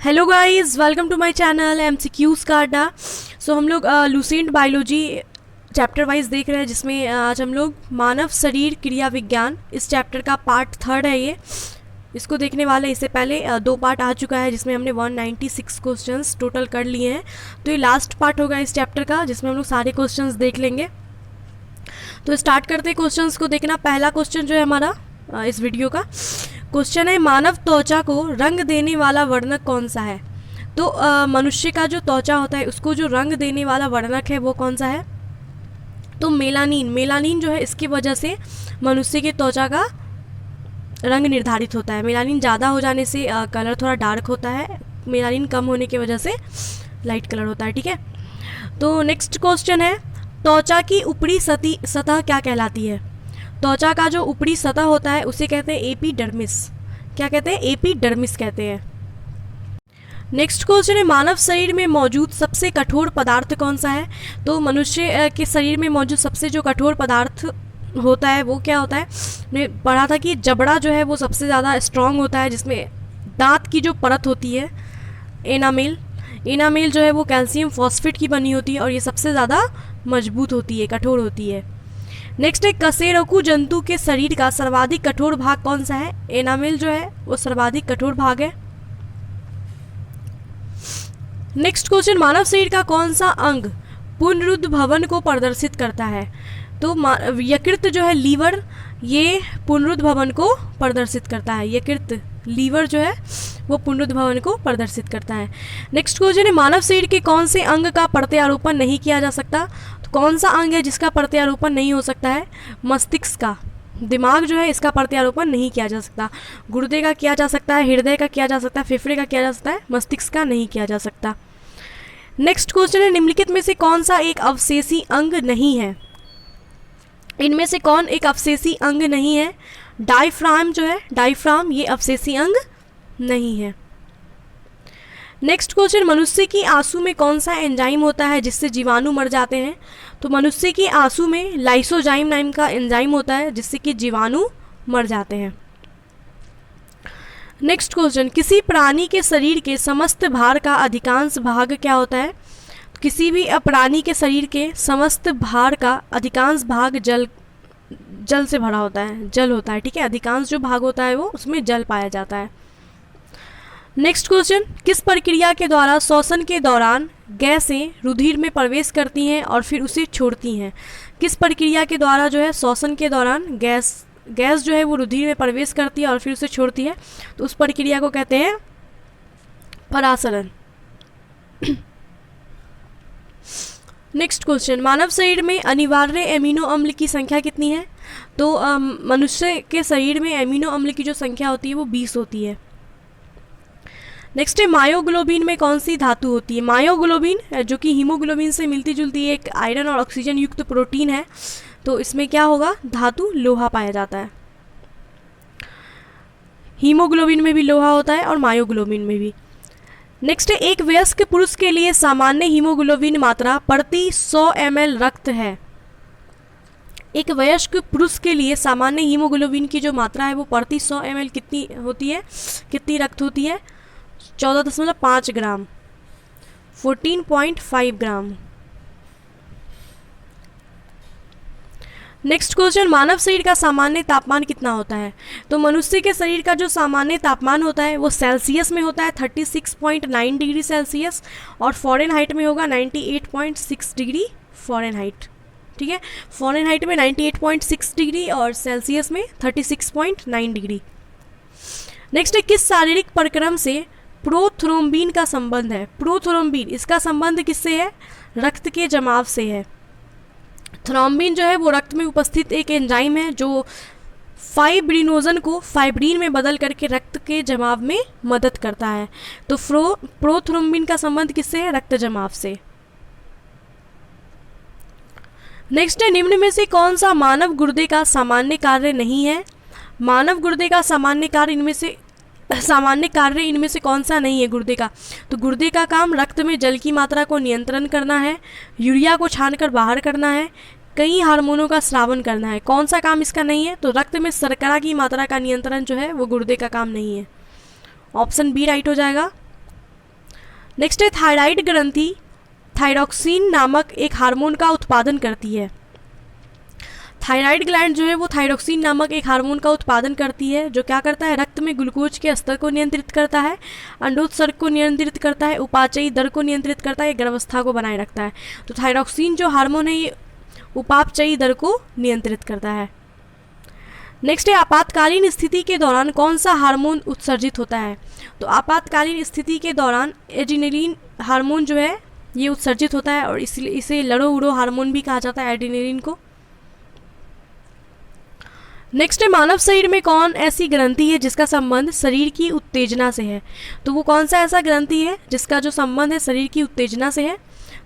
Hello guys, welcome to my channel MCQs का अड्डा। सो हम लोग लूसेंट बायोलॉजी चैप्टर वाइज देख रहे हैं, जिसमें आज हम लोग मानव शरीर क्रिया विज्ञान इस चैप्टर का पार्ट 3 है। ये इसको देखने वाले, इससे पहले 2 पार्ट आ चुका है जिसमें हमने 196 क्वेश्चंस टोटल कर लिए हैं। तो ये लास्ट पार्ट होगा इस चैप्टर का, जिसमें हम लोग सारे क्वेश्चंस देख लेंगे। तो स्टार्ट करते हैं क्वेश्चंस को देखना। पहला क्वेश्चन जो है हमारा इस वीडियो का क्वेश्चन है, मानव त्वचा को रंग देने वाला वर्णक कौन सा है। तो मनुष्य का जो त्वचा होता है उसको जो रंग देने वाला वर्णक है वो कौन सा है। तो मेलानिन। मेलानिन जो है, इसकी वजह से मनुष्य के त्वचा का रंग निर्धारित होता है। मेलानिन ज़्यादा हो जाने से कलर थोड़ा डार्क होता है, मेलानिन कम होने की वजह से लाइट कलर होता है। ठीक है, तो नेक्स्ट क्वेश्चन है, त्वचा की ऊपरी सतह क्या कहलाती है। त्वचा का जो ऊपरी सतह होता है उसे कहते हैं एपिडर्मिस। क्या कहते हैं? एपिडर्मिस कहते हैं। नेक्स्ट क्वेश्चन है, मानव शरीर में मौजूद सबसे कठोर पदार्थ कौन सा है। तो मनुष्य के शरीर में मौजूद सबसे जो कठोर पदार्थ होता है वो क्या होता है। मैंने पढ़ा था कि जबड़ा जो है वो सबसे ज़्यादा स्ट्रांग होता है, जिसमें दांत की जो परत होती है एनामेल, एनामेल जो है वो कैल्शियम फॉस्फेट की बनी होती है और ये सबसे ज़्यादा मजबूत होती है, कठोर होती है। नेक्स्ट है, कशेरुकी जंतु के शरीर का सर्वाधिक कठोर भाग कौन सा है। एनामेल जो है वो सर्वाधिक कठोर भाग है। नेक्स्ट क्वेश्चन, मानव शरीर का कौन सा अंग पुनरुद्ध भवन को प्रदर्शित करता है। तो यकृत जो है, लीवर, ये पुनरुद्ध भवन को प्रदर्शित करता है। यकृत, लीवर जो है वो पुनरुद्ध भवन को प्रदर्शित करता है। नेक्स्ट क्वेश्चन है, मानव शरीर के कौन से अंग का प्रत्यारोपण नहीं किया जा सकता। तो कौन सा अंग है जिसका प्रत्यारोपण नहीं हो सकता है। मस्तिष्क का, दिमाग जो है इसका प्रत्यारोपण नहीं किया जा सकता। गुर्दे का किया जा सकता है, हृदय का किया जा सकता है, फेफड़े का किया जा सकता है, मस्तिष्क का नहीं किया जा सकता। नेक्स्ट क्वेश्चन है, निम्नलिखित में से कौन सा एक अवशेषी अंग नहीं है। इनमें से कौन एक अवशेषी अंग नहीं है। डायफ्राम जो है, डायफ्राम ये अवशेषी अंग नहीं है। नेक्स्ट क्वेश्चन, मनुष्य की आंसू में कौन सा एंजाइम होता है जिससे जीवाणु मर जाते हैं। तो मनुष्य की आंसू में लाइसोजाइम नाम का एंजाइम होता है जिससे कि जीवाणु मर जाते हैं। नेक्स्ट क्वेश्चन, किसी प्राणी के शरीर के समस्त भार का अधिकांश भाग क्या होता है। किसी भी प्राणी के शरीर के समस्त भार का अधिकांश भाग जल से भरा होता है, जल होता है। ठीक है, अधिकांश जो भाग होता है वो उसमें जल पाया जाता है। नेक्स्ट क्वेश्चन, किस प्रक्रिया के द्वारा श्वसन के दौरान गैसें रुधिर में प्रवेश करती हैं और फिर उसे छोड़ती हैं। किस प्रक्रिया के द्वारा जो है श्वसन के दौरान गैस जो है वो रुधिर में प्रवेश करती है और फिर उसे छोड़ती है। तो उस प्रक्रिया को कहते हैं परासरण। नेक्स्ट क्वेश्चन, मानव शरीर में अनिवार्य एमिनो अम्ल की संख्या कितनी है। तो मनुष्य के शरीर में एमिनो अम्ल की जो संख्या होती है वो 20 होती है। नेक्स्ट है, मायोग्लोबिन में कौन सी धातु होती है। मायोग्लोबिन जो कि हीमोग्लोबिन से मिलती जुलती एक आयरन और ऑक्सीजन युक्त प्रोटीन है। तो इसमें क्या होगा, धातु लोहा पाया जाता है। हीमोग्लोबिन में भी लोहा होता है और मायोग्लोबिन में भी। नेक्स्ट है, एक वयस्क पुरुष के लिए सामान्य हीमोग्लोबिन मात्रा प्रति 100 ml रक्त है। एक वयस्क पुरुष के लिए सामान्य हीमोग्लोबिन की जो मात्रा है वो प्रति 100 ml कितनी होती है, कितनी रक्त होती है। 14.5 ग्राम, 14.5 ग्राम। नेक्स्ट क्वेश्चन, मानव शरीर का सामान्य तापमान कितना होता है। तो मनुष्य के शरीर का जो सामान्य तापमान होता है वो सेल्सियस में होता है 36.9 डिग्री सेल्सियस और फ़ारेनहाइट में होगा 98.6 डिग्री फ़ारेनहाइट। ठीक है, फ़ारेनहाइट में 98.6 डिग्री और सेल्सियस में 36.9 डिग्री। नेक्स्ट है, किस शारीरिक प्रक्रम से प्रोथ्रोम्बिन का संबंध है। प्रोथ्रोम्बिन, इसका संबंध किससे है, रक्त के जमाव से है। थ्रोम्बिन जो है वो रक्त में उपस्थित एक एंजाइम है जो फाइब्रिनोजन को फाइब्रिन में बदल करके रक्त के जमाव में मदद करता है। तो प्रोथ्रोम्बिन का संबंध किससे है, रक्त जमाव से। नेक्स्ट है, निम्न में से कौन सा मानव गुर्दे का सामान्य कार्य नहीं है। मानव गुर्दे का सामान्य कार्य इनमें से कौन सा नहीं है गुर्दे का। तो गुर्दे का काम रक्त में जल की मात्रा को नियंत्रण करना है, यूरिया को छानकर बाहर करना है, कई हार्मोनों का स्रावन करना है। कौन सा काम इसका नहीं है। तो रक्त में शर्करा की मात्रा का नियंत्रण जो है वो गुर्दे का काम नहीं है। ऑप्शन बी राइट हो जाएगा। नेक्स्ट है थायराइड ग्रंथि थायरॉक्सिन नामक एक हार्मोन का उत्पादन करती है। थायराइड ग्लैंड जो है वो थायरॉक्सिन नामक एक हार्मोन का उत्पादन करती है, जो क्या करता है, रक्त में ग्लूकोज के स्तर को नियंत्रित करता है, अंडोत्सर्ग को नियंत्रित करता है, उपापचयी दर को नियंत्रित करता है, गर्भावस्था को बनाए रखता है। तो थायरॉक्सिन जो हार्मोन है ये उपापचयी दर को नियंत्रित करता है। नेक्स्ट है आपातकालीन स्थिति के दौरान कौन सा हार्मोन उत्सर्जित होता है। तो आपातकालीन स्थिति के दौरान एड्रेनलिन हार्मोन जो है ये उत्सर्जित होता है और इसलिए इसे लड़ो उड़ो हार्मोन भी कहा जाता है, एड्रेनलिन को। नेक्स्ट है मानव शरीर में कौन ऐसी ग्रंथि है जिसका संबंध शरीर की उत्तेजना से है। तो वो कौन सा ऐसा ग्रंथि है जिसका जो संबंध है शरीर की उत्तेजना से है।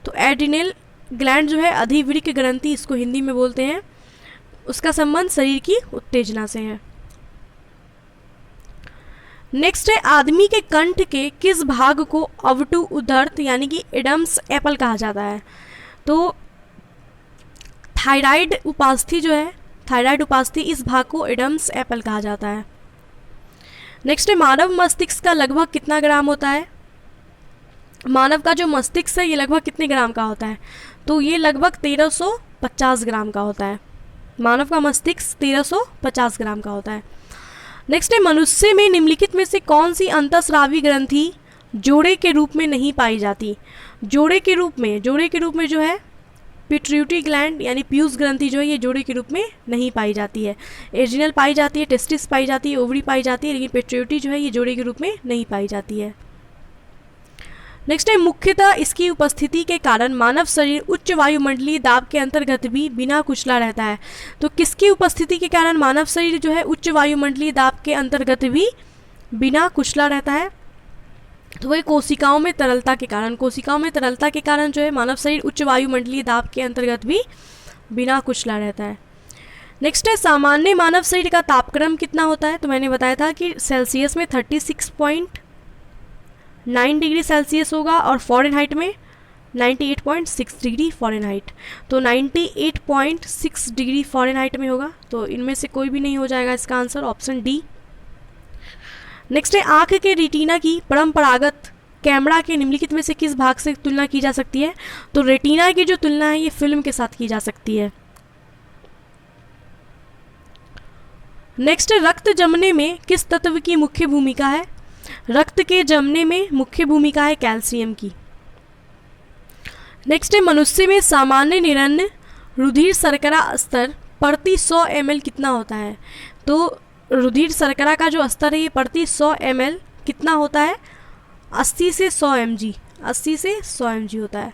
तो एड्रिनल ग्लैंड जो है, अधिवृक्क ग्रंथि इसको हिंदी में बोलते हैं, उसका संबंध शरीर की उत्तेजना से है। नेक्स्ट है आदमी के कंठ के किस भाग को अवटु उदर्थ यानी कि एडम्स एप्पल कहा जाता है। तो थायराइड उपास्थि जो है, थायराइड उपास्थि, इस भाग को एडम्स एप्पल कहा जाता है। नेक्स्ट है मानव मस्तिष्क का लगभग कितना ग्राम होता है। मानव का जो मस्तिष्क है ये लगभग कितने ग्राम का होता है। तो ये लगभग 1350 ग्राम का होता है। मानव का मस्तिष्क 1350 ग्राम का होता है। नेक्स्ट है मनुष्य में निम्नलिखित में से कौन सी अंतःस्रावी ग्रंथि जोड़े के रूप में नहीं पाई जाती। जोड़े के रूप में जो है पिट्यूटरी ग्लैंड यानी पीयूष ग्रंथि जो है ये जोड़े के रूप में नहीं पाई जाती है। एड्रिनल पाई जाती है, टेस्टिस पाई जाती है, ओवरी पाई जाती है, लेकिन पिट्यूटरी जो है ये जोड़े के रूप में नहीं पाई जाती है। नेक्स्ट है मुख्यतः इसकी उपस्थिति के कारण मानव शरीर उच्च वायुमंडलीय दाब के अंतर्गत भी बिना कुचला रहता है। तो किसकी उपस्थिति के कारण मानव शरीर जो है उच्च वायुमंडलीय दाब के अंतर्गत भी बिना कुचला रहता है। तो वही कोशिकाओं में तरलता के कारण जो है मानव शरीर उच्च वायुमंडलीय दाब के अंतर्गत भी बिना कुचला रहता है। नेक्स्ट है सामान्य मानव शरीर का तापक्रम कितना होता है। तो मैंने बताया था कि सेल्सियस में 36.9 डिग्री सेल्सियस होगा और फ़ारेनहाइट में 98.6 डिग्री फ़ारेनहाइट। तो 98.6 डिग्री फ़ारेनहाइट में होगा, तो इनमें से कोई भी नहीं हो जाएगा इसका आंसर, ऑप्शन डी। नेक्स्ट है आँख के रेटिना की परंपरागत कैमरा के निम्नलिखित में से किस भाग से तुलना की जा सकती है। तो रेटिना की जो तुलना है ये फिल्म के साथ की जा सकती है। नेक्स्ट रक्त जमने में किस तत्व की मुख्य भूमिका है। रक्त के जमने में मुख्य भूमिका है कैल्शियम की। नेक्स्ट है मनुष्य में सामान्य निरन्न रुधिर शर्करा स्तर प्रति 100 ml कितना होता है। तो रुधिर शर्करा का जो स्तर है ये प्रति 100 ml कितना होता है, 80 से 100 mg, 80 से 100 mg होता है।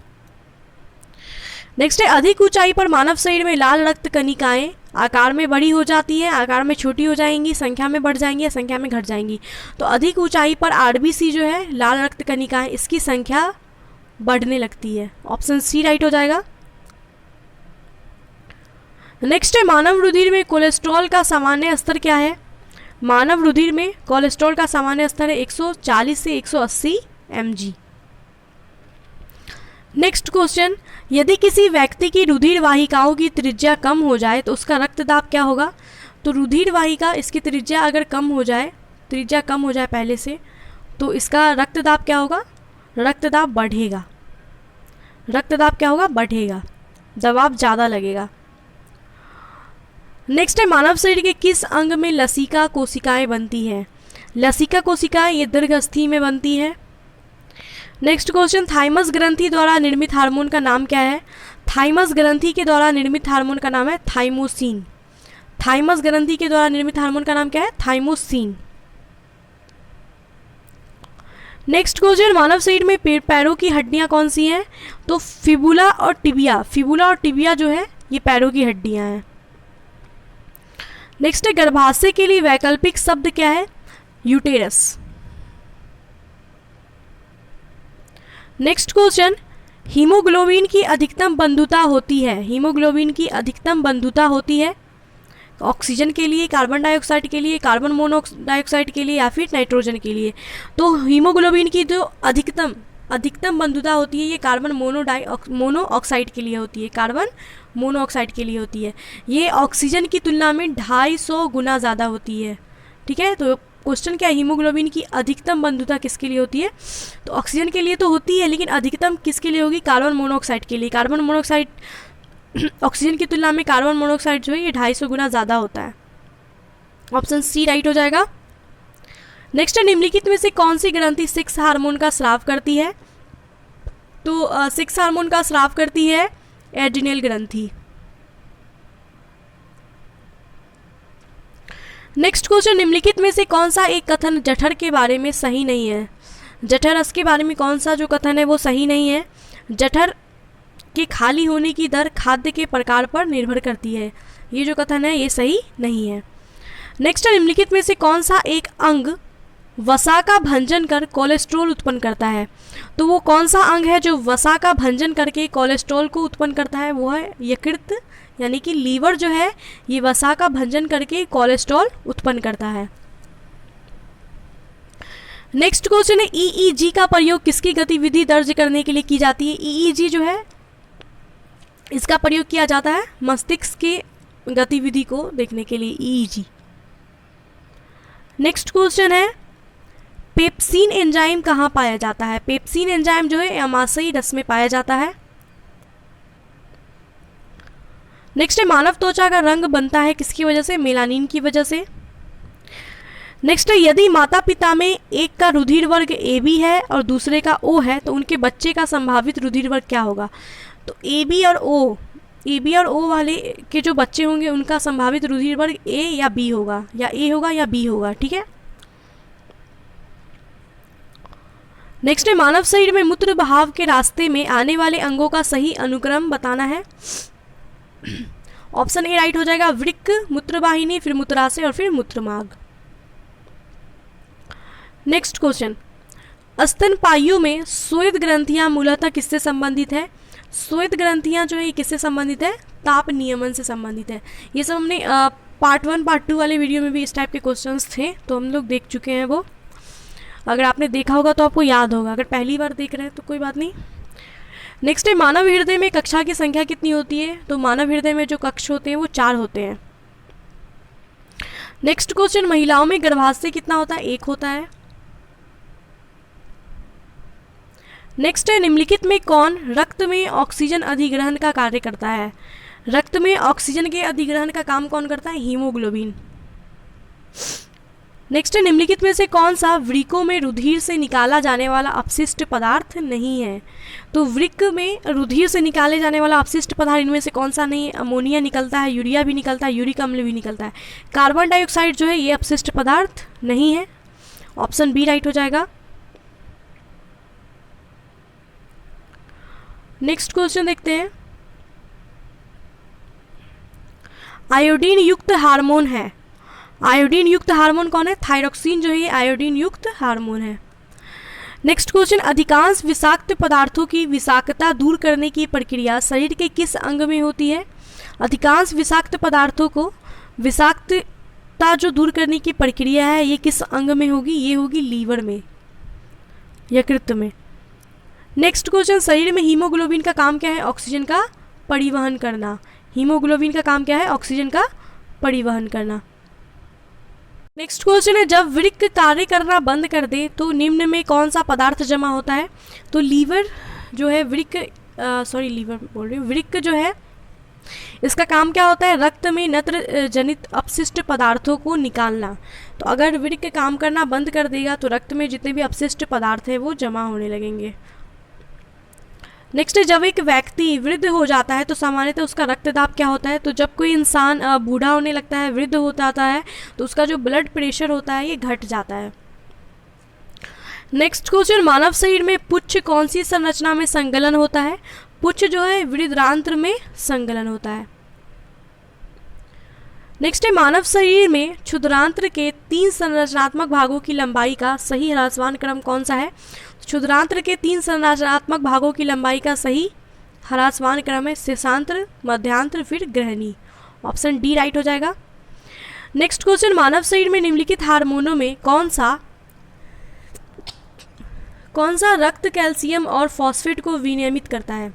नेक्स्ट है अधिक ऊंचाई पर मानव शरीर में लाल रक्त कणिकाएं आकार में बड़ी हो जाती है, आकार में छोटी हो जाएंगी, संख्या में बढ़ जाएंगी या संख्या में घट जाएंगी। तो अधिक ऊंचाई पर आरबीसी जो है लाल रक्त कणिकाएं, इसकी संख्या बढ़ने लगती है, ऑप्शन सी राइट हो जाएगा। नेक्स्ट है मानव रुधिर में कोलेस्ट्रॉल का सामान्य स्तर क्या है। मानव रुधिर में कोलेस्ट्रॉल का सामान्य स्तर है 140 से 180 mg। नेक्स्ट क्वेश्चन, यदि किसी व्यक्ति की रुधिर वाहिकाओं की त्रिज्या कम हो जाए तो उसका रक्तदाब क्या होगा। तो रुधिर वाहिका इसकी त्रिज्या अगर कम हो जाए, त्रिज्या कम हो जाए पहले से, तो इसका रक्तदाब क्या होगा, रक्तदाब बढ़ेगा। रक्तदाब क्या होगा, बढ़ेगा, दबाव ज़्यादा लगेगा। नेक्स्ट है मानव शरीर के किस अंग में लसिका कोशिकाएं बनती हैं। लसिका कोशिकाएं ये दीर्घस्थि में बनती हैं। नेक्स्ट क्वेश्चन, थाइमस ग्रंथि द्वारा निर्मित हार्मोन का नाम क्या है। थाइमस ग्रंथि के द्वारा निर्मित हार्मोन का नाम है थाइमोसिन। थाइमस ग्रंथि के द्वारा निर्मित हार्मोन का नाम क्या है, थाइमोसिन। नेक्स्ट क्वेश्चन, मानव शरीर में पैरों की हड्डियां कौन सी हैं। तो फिबुला और टिबिया, फिबुला और टिबिया जो है ये पैरों की हड्डियां हैं। नेक्स्ट है गर्भाशय के लिए वैकल्पिक शब्द क्या है, यूटेरस। नेक्स्ट क्वेश्चन, हीमोग्लोबिन की अधिकतम बंधुता होती है। हीमोग्लोबिन की अधिकतम बंधुता होती है ऑक्सीजन के लिए, कार्बन डाइऑक्साइड के लिए, कार्बन मोनोऑक्साइड के लिए या फिर नाइट्रोजन के लिए। तो हीमोग्लोबिन की जो अधिकतम बंधुता होती है ये कार्बन मोनोऑक्साइड के लिए होती है, कार्बन मोनोऑक्साइड के लिए होती है। ये ऑक्सीजन की तुलना में 250 गुना ज़्यादा होती है। ठीक है, तो क्वेश्चन क्या है, हीमोग्लोबिन की अधिकतम बंधुता किसके लिए होती है? तो ऑक्सीजन के लिए तो होती है, लेकिन अधिकतम किसके लिए होगी? कार्बन मोनोऑक्साइड के लिए। कार्बन मोनोऑक्साइड ऑक्सीजन की तुलना में कार्बन मोनोऑक्साइड जो है ये 250 गुना ज़्यादा होता है। ऑप्शन सी राइट हो जाएगा। नेक्स्ट है, निम्नलिखित में से कौन सी ग्रंथि 6 हार्मोन का स्राव करती है? तो 6 हार्मोन का स्राव करती है एड्रिनल ग्रंथि। नेक्स्ट क्वेश्चन, निम्नलिखित में से कौन सा एक कथन जठर के बारे में सही नहीं है? जठर रस के बारे में कौन सा जो कथन है वो सही नहीं है? जठर के खाली होने की दर खाद्य के प्रकार पर निर्भर करती है, ये जो कथन है ये सही नहीं है। नेक्स्ट, निम्नलिखित में से कौन सा एक अंग वसा का भंजन कर कोलेस्ट्रॉल उत्पन्न करता है? तो वो कौन सा अंग है जो वसा का भंजन करके कोलेस्ट्रॉल को उत्पन्न करता है? वो है यकृत, यानी कि लीवर जो है ये वसा का भंजन करके कोलेस्ट्रॉल उत्पन्न करता है। नेक्स्ट क्वेश्चन है, ईईजी का प्रयोग किसकी गतिविधि दर्ज करने के लिए की जाती है? ईईजी जो है इसका प्रयोग किया जाता है मस्तिष्क की गतिविधि को देखने के लिए, ईईजी। नेक्स्ट क्वेश्चन है, पेप्सिन एंजाइम कहाँ पाया जाता है? पेप्सिन एंजाइम जो है अमाशयी रस में पाया जाता है। नेक्स्ट है, मानव त्वचा का रंग बनता है किसकी वजह से? मेलानिन की वजह से। नेक्स्ट है, यदि माता पिता में एक का रुधिर वर्ग AB है और दूसरे का O है तो उनके बच्चे का संभावित रुधिर वर्ग क्या होगा? तो AB और O वाले के जो बच्चे होंगे उनका संभावित रुधिर वर्ग A या B होगा, या A होगा या B होगा, ठीक है। नेक्स्ट है, मानव शरीर में मूत्र बहाव के रास्ते में आने वाले अंगों का सही अनुक्रम बताना है। ऑप्शन ए राइट हो जाएगा, वृक्क, मूत्रवाहिनी, फिर मूत्राशय और फिर मूत्रमार्ग। नेक्स्ट क्वेश्चन, स्तनपायु में श्वेत ग्रंथियां मूलतः किससे संबंधित है? श्वेत ग्रंथियां जो है ये किससे संबंधित है? ताप नियमन से संबंधित है। ये सब हमने पार्ट 1 पार्ट 2 वाले वीडियो में भी इस टाइप के क्वेश्चंस थे तो हम लोग देख चुके हैं वो। अगर आपने देखा होगा तो आपको याद होगा, अगर पहली बार देख रहे हैं तो कोई बात नहीं। नेक्स्ट है, मानव हृदय में कक्षा की संख्या कितनी होती है? तो मानव हृदय में जो कक्ष होते हैं वो 4 होते हैं। नेक्स्ट क्वेश्चन, महिलाओं में गर्भाशय कितना होता है? 1 होता है। नेक्स्ट है, निम्नलिखित में कौन रक्त में ऑक्सीजन अधिग्रहण का कार्य करता है? रक्त में ऑक्सीजन के अधिग्रहण का काम कौन करता है? हीमोग्लोबिन। नेक्स्ट है, निम्नलिखित में से कौन सा वृक्कों में रुधिर से निकाला जाने वाला अपशिष्ट पदार्थ नहीं है? तो वृक्क में रुधिर से निकाले जाने वाला अपशिष्ट पदार्थ इनमें से कौन सा नहीं है? अमोनिया निकलता है, यूरिया भी निकलता है, यूरिक अम्ल भी निकलता है। कार्बन डाइऑक्साइड जो है ये अपशिष्ट पदार्थ नहीं है। ऑप्शन बी राइट हो जाएगा। नेक्स्ट क्वेश्चन देखते हैं, आयोडीन युक्त हार्मोन है। आयोडीन युक्त हार्मोन कौन है? थायरोक्सिन जो है ये आयोडीन युक्त हार्मोन है। नेक्स्ट क्वेश्चन, अधिकांश विषाक्त पदार्थों की विषाक्तता दूर करने की प्रक्रिया शरीर के किस अंग में होती है? अधिकांश विषाक्त पदार्थों को विषाक्तता जो दूर करने की प्रक्रिया है ये किस अंग में होगी? ये होगी लीवर में, यकृत में। नेक्स्ट क्वेश्चन, शरीर में हीमोग्लोबिन का काम क्या है? ऑक्सीजन का परिवहन करना। हीमोग्लोबिन का काम क्या है? ऑक्सीजन का परिवहन करना। नेक्स्ट क्वेश्चन है, जब वृक्क कार्य करना बंद कर दे तो निम्न में कौन सा पदार्थ जमा होता है? तो लीवर जो है वृक्क जो है इसका काम क्या होता है? रक्त में नत्र जनित अपशिष्ट पदार्थों को निकालना। तो अगर वृक्क काम करना बंद कर देगा तो रक्त में जितने भी अपशिष्ट पदार्थ है वो जमा होने लगेंगे। नेक्स्ट है, जब एक व्यक्ति वृद्ध हो जाता है तो सामान्यतः उसका रक्तदाब क्या होता है? तो जब कोई इंसान बूढ़ा होने लगता है, वृद्ध हो जाता है तो उसका जो ब्लड प्रेशर होता है ये घट जाता है। नेक्स्ट क्वेश्चन, मानव शरीर में पुच्छ कौन सी संरचना में संकलन होता है? पुच्छ जो है वृद्धरांत्र में संकलन होता है। नेक्स्ट है, मानव शरीर में क्षुद्रांत्र के 3 संरचनात्मक भागों की लंबाई का सही ह्रासमान क्रम कौन सा है? क्षुद्रांत्र के 3 संरचनात्मक भागों की लंबाई का सही ह्रासमान क्रम है शेषांत्र, मध्यांत्र, फिर ग्रहणी। ऑप्शन डी राइट हो जाएगा। नेक्स्ट क्वेश्चन, मानव शरीर में निम्नलिखित हार्मोनों में कौन सा रक्त कैल्शियम और फॉस्फेट को विनियमित करता है?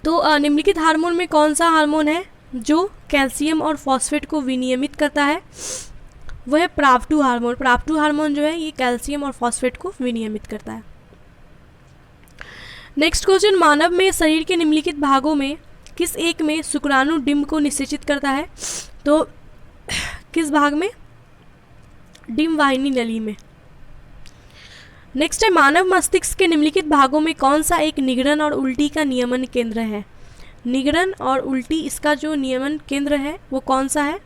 तो निम्नलिखित हार्मोन में कौन सा हार्मोन है जो कैल्शियम और फॉस्फेट को विनियमित करता है? वो है प्राव2 हार्मोन। प्राव2 हार्मोन जो है ये कैल्शियम और फॉस्फेट को विनियमित करता है। नेक्स्ट क्वेश्चन, मानव में शरीर के निम्नलिखित भागों में किस एक में शुक्राणु डिंब को निषेचित करता है? तो किस भाग में? डिंब वाहिनी नली में। नेक्स्ट है, मानव मस्तिष्क के निम्नलिखित भागों में कौन सा एक निगरण और उल्टी का नियमन केंद्र है? निगरण और उल्टी इसका जो नियमन केंद्र है वो कौन सा है?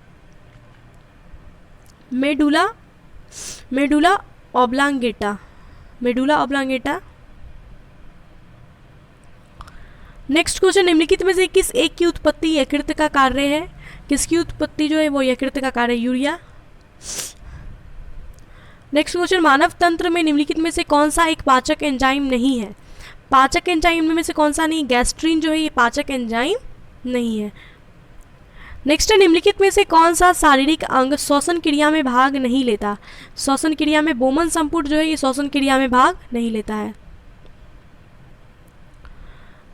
Medulla oblongata. Medulla oblongata. Next question, निम्नलिखित में से किस एक की उत्पत्ति यकृत का कार्य है? किसकी उत्पत्ति जो है वो यकृत का कार्य? यूरिया। नेक्स्ट क्वेश्चन, मानव तंत्र में निम्नलिखित में से कौन सा एक पाचक एंजाइम नहीं है? पाचक एंजाइम में से कौन सा नहीं? गैस्ट्रीन जो है ये पाचक एंजाइम नहीं है। नेक्स्ट है, निम्नलिखित में से कौन सा शारीरिक अंग श्वसन क्रिया में भाग नहीं लेता? श्वसन क्रिया में बोमन संपुट जो है ये श्वसन क्रिया में भाग नहीं लेता है।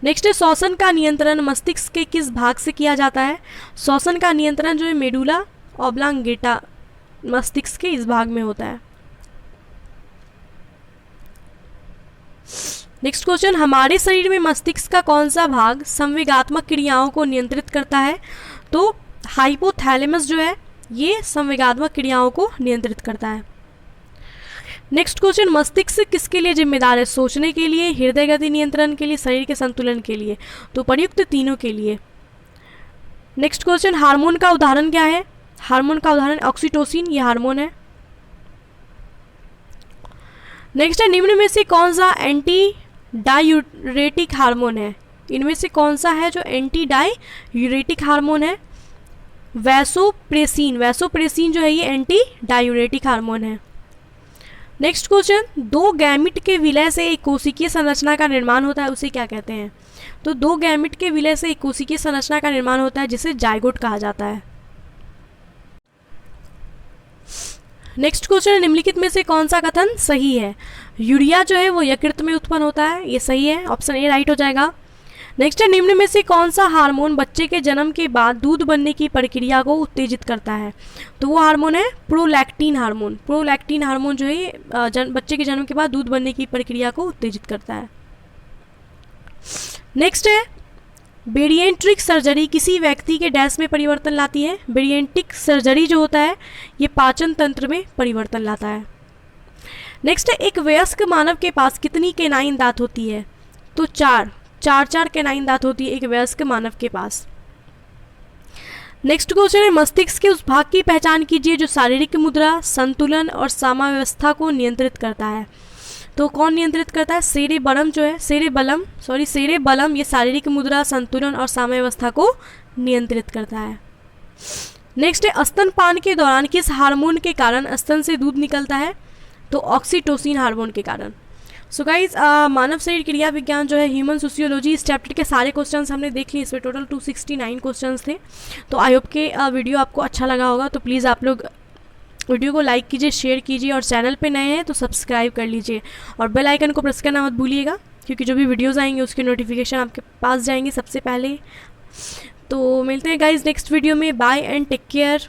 नेक्स्ट है, श्वसन का नियंत्रण मस्तिष्क के किस भाग से किया जाता है? श्वसन का नियंत्रण जो है मेडुला ऑब्लांगेटा मस्तिष्क के इस भाग में होता है। नेक्स्ट क्वेश्चन, हमारे शरीर में मस्तिष्क का कौन सा भाग संवेगात्मक क्रियाओं को नियंत्रित करता है? तो हाइपोथैलेमस जो है ये संवेगात्मक क्रियाओं को नियंत्रित करता है। नेक्स्ट क्वेश्चन, मस्तिष्क किसके लिए जिम्मेदार है? सोचने के लिए, हृदय गति नियंत्रण के लिए, शरीर के संतुलन के लिए? तो प्रयुक्त तीनों के लिए। नेक्स्ट क्वेश्चन, हार्मोन का उदाहरण क्या है? हार्मोन का उदाहरण ऑक्सीटोसिन ये हार्मोन है। नेक्स्ट है, निम्न में से कौन सा एंटी डायूरेटिक हार्मोन है? इनमें से कौन सा है जो एंटी डायूरेटिक हार्मोन है? वैसोप्रेसिन। वैसोप्रेसिन जो है ये एंटी डायूरेटिक हार्मोन है। नेक्स्ट क्वेश्चन, दो गैमिट के विलय से एक कोशिकीय संरचना का निर्माण होता है, उसे क्या कहते हैं? तो दो गैमिट के विलय से एक कोशिकीय संरचना का निर्माण होता है जिसे जाइगोट कहा जाता है। नेक्स्ट क्वेश्चन, निम्नलिखित में से कौन सा कथन सही है? यूरिया जो है वो यकृत में उत्पन्न होता है, ये सही है, ऑप्शन ए राइट हो जाएगा। नेक्स्ट है, निम्न में से कौन सा हार्मोन बच्चे के जन्म के बाद दूध बनने की प्रक्रिया को उत्तेजित करता है? तो वो हार्मोन है प्रोलैक्टिन हार्मोन। प्रोलैक्टिन हार्मोन जो है बच्चे के जन्म के बाद दूध बनने की प्रक्रिया को उत्तेजित करता है। नेक्स्ट है, बेरिएंट्रिक सर्जरी किसी व्यक्ति के डैश में परिवर्तन लाती है? बेरिएंट्रिक सर्जरी जो होता है ये पाचन तंत्र में परिवर्तन लाता है। नेक्स्ट है, एक वयस्क मानव के पास कितनी केनाइन दांत होती है? तो चार केनाइन दांत होती है एक वयस्क मानव के पास। नेक्स्ट क्वेश्चन है, मस्तिष्क के उस भाग की पहचान कीजिए जो शारीरिक मुद्रा, संतुलन और साम्यावस्था को नियंत्रित करता है। तो कौन नियंत्रित करता है? सेरेबलम जो है, सेरेबलम ये शारीरिक मुद्रा, संतुलन और साम्यावस्था को नियंत्रित करता है। नेक्स्ट है, स्तनपान के दौरान किस हार्मोन के कारण स्तन से दूध निकलता है? तो ऑक्सीटोसिन हार्मोन के कारण। सो गाइज, मानव शरीर क्रिया विज्ञान जो है ह्यूमन सोशियोलॉजी इस चैप्टर के सारे क्वेश्चंस हमने देख लिए। इसमें टोटल 269 क्वेश्चंस थे। तो आई होप के वीडियो आपको अच्छा लगा होगा। तो प्लीज़ आप लोग वीडियो को लाइक कीजिए, शेयर कीजिए और चैनल पे नए हैं तो सब्सक्राइब कर लीजिए और बेल आइकन को प्रेस करना मत भूलिएगा, क्योंकि जो भी वीडियोज़ आएंगे उसकी नोटिफिकेशन आपके पास जाएंगे सबसे पहले। तो मिलते हैं गाइज नेक्स्ट वीडियो में। Bye and take care.